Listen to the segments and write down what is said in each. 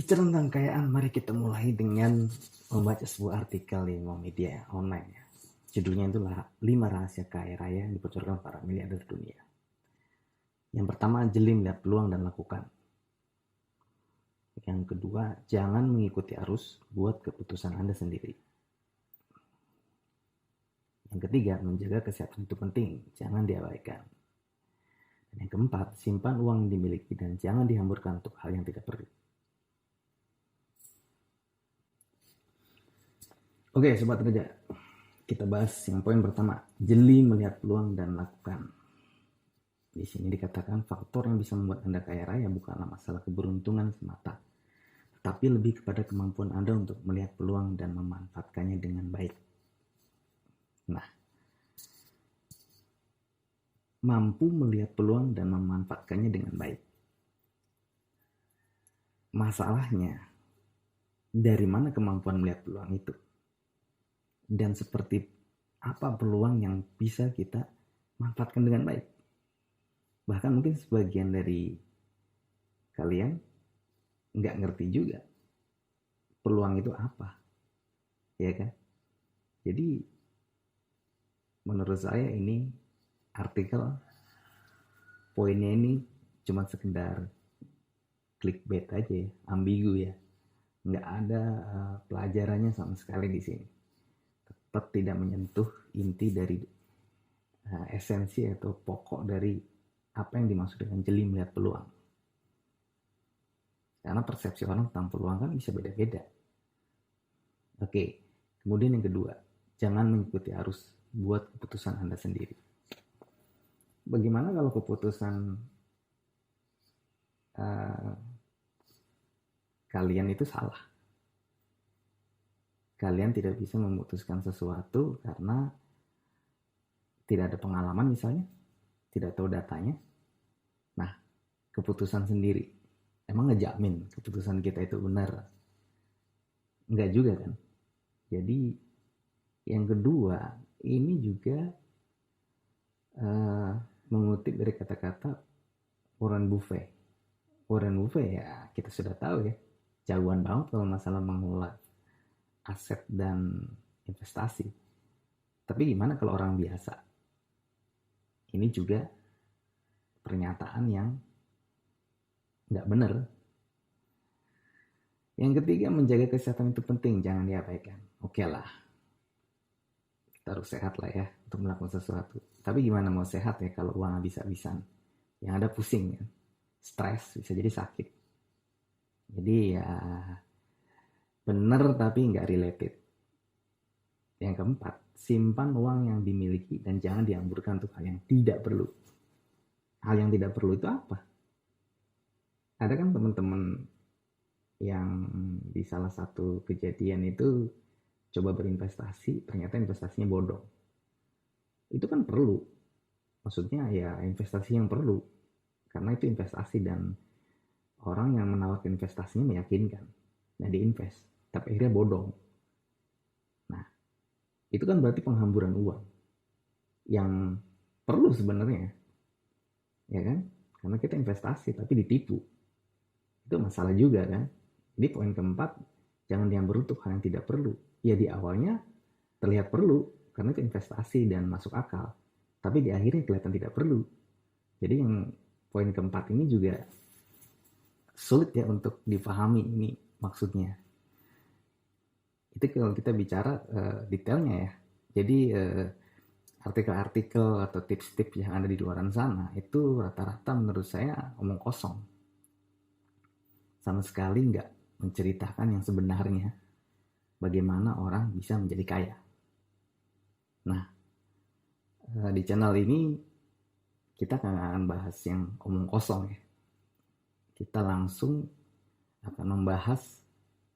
Bicara tentang kekayaan, mari kita mulai dengan membaca sebuah artikel di media online. Judulnya itulah 5 rahasia kaya raya yang dibocorkan para miliarder dunia. Yang pertama, jeli melihat peluang dan lakukan. Yang kedua, jangan mengikuti arus, buat keputusan Anda sendiri. Yang ketiga, menjaga kesehatan itu penting, jangan diabaikan. Dan yang keempat, simpan uang yang dimiliki dan jangan dihamburkan untuk hal yang tidak perlu. Oke, sobat kerja, kita bahas yang poin pertama, jeli melihat peluang dan lakukan. Di sini dikatakan faktor yang bisa membuat Anda kaya raya bukanlah masalah keberuntungan semata, tetapi lebih kepada kemampuan Anda untuk melihat peluang dan memanfaatkannya dengan baik. Nah, mampu melihat peluang dan memanfaatkannya dengan baik. Masalahnya, dari mana kemampuan melihat peluang itu? Dan seperti apa peluang yang bisa kita manfaatkan dengan baik? Bahkan mungkin sebagian dari kalian nggak ngerti juga peluang itu apa, ya kan? Jadi menurut saya ini artikel poinnya ini cuma sekedar clickbait aja ya, ambigu ya, nggak ada pelajarannya sama sekali di sini. Tetap tidak menyentuh inti dari esensi atau pokok dari apa yang dimaksud dengan jeli melihat peluang. Karena persepsi orang tentang peluang kan bisa beda-beda. Oke, kemudian yang kedua, jangan mengikuti arus, buat keputusan Anda sendiri. Bagaimana kalau keputusan kalian itu salah? Kalian tidak bisa memutuskan sesuatu karena tidak ada pengalaman misalnya, tidak tahu datanya. Nah, keputusan sendiri, emang ngejamin keputusan kita itu benar? Enggak juga kan? Jadi yang kedua, ini juga mengutip dari kata-kata Warren Buffett. Warren Buffett ya kita sudah tahu ya, jagoan banget kalau masalah mengelola aset dan investasi. Tapi gimana kalau orang biasa? Ini juga pernyataan yang nggak benar. Yang ketiga, menjaga kesehatan itu penting, jangan diabaikan. Oke lah, kita harus sehat lah ya untuk melakukan sesuatu. Tapi gimana mau sehat ya kalau uang habis-habisan? Yang ada pusing kan, stres, bisa jadi sakit. Jadi ya benar tapi nggak related. Yang keempat, simpan uang yang dimiliki dan jangan dihamburkan untuk hal yang tidak perlu. Hal yang tidak perlu itu apa? Ada kan teman-teman yang di salah satu kejadian itu coba berinvestasi, ternyata investasinya bodong. Itu kan perlu. Maksudnya ya investasi yang perlu. Karena itu investasi dan orang yang menawarkan investasinya meyakinkan. Nah diinvest. Tapi akhirnya bodong. Nah itu kan berarti penghamburan uang. Yang perlu sebenarnya. Ya kan? Karena kita investasi tapi ditipu. Itu masalah juga kan? Jadi poin keempat, jangan dihambur untuk hal yang tidak perlu. Ya di awalnya terlihat perlu, karena itu investasi dan masuk akal. Tapi di akhirnya kelihatan tidak perlu. Jadi yang poin keempat ini juga sulit ya untuk dipahami ini maksudnya. Itu kalau kita bicara detailnya ya. Jadi artikel-artikel atau tips-tips yang ada di luar sana itu rata-rata menurut saya omong kosong. Sama sekali nggak menceritakan yang sebenarnya bagaimana orang bisa menjadi kaya. Nah, di channel ini kita akan bahas yang omong kosong ya. Kita langsung akan membahas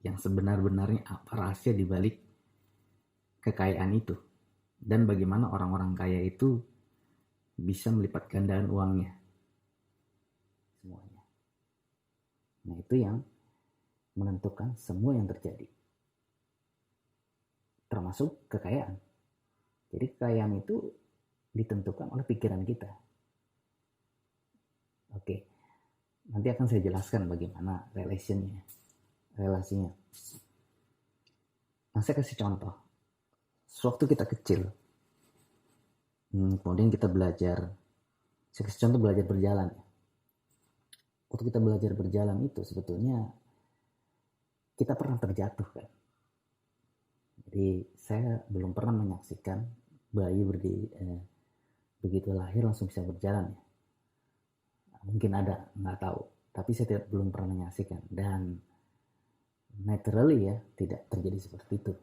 yang sebenar-benarnya apa rahasia dibalik kekayaan itu dan bagaimana orang-orang kaya itu bisa melipat gandakan uangnya semuanya. Nah itu yang menentukan semua yang terjadi, termasuk kekayaan. Jadi kekayaan itu ditentukan oleh pikiran kita. Oke, nanti akan saya jelaskan bagaimana relationnya. relasinya. Nah, saya kasih contoh. Sewaktu kita kecil, kemudian kita belajar, saya kasih contoh belajar berjalan. Waktu kita belajar berjalan itu sebetulnya kita pernah terjatuh kan. Jadi saya belum pernah menyaksikan bayi begitu lahir langsung bisa berjalan ya. Mungkin ada, nggak tahu. Tapi saya belum pernah menyaksikan. Dan naturally ya, tidak terjadi seperti itu.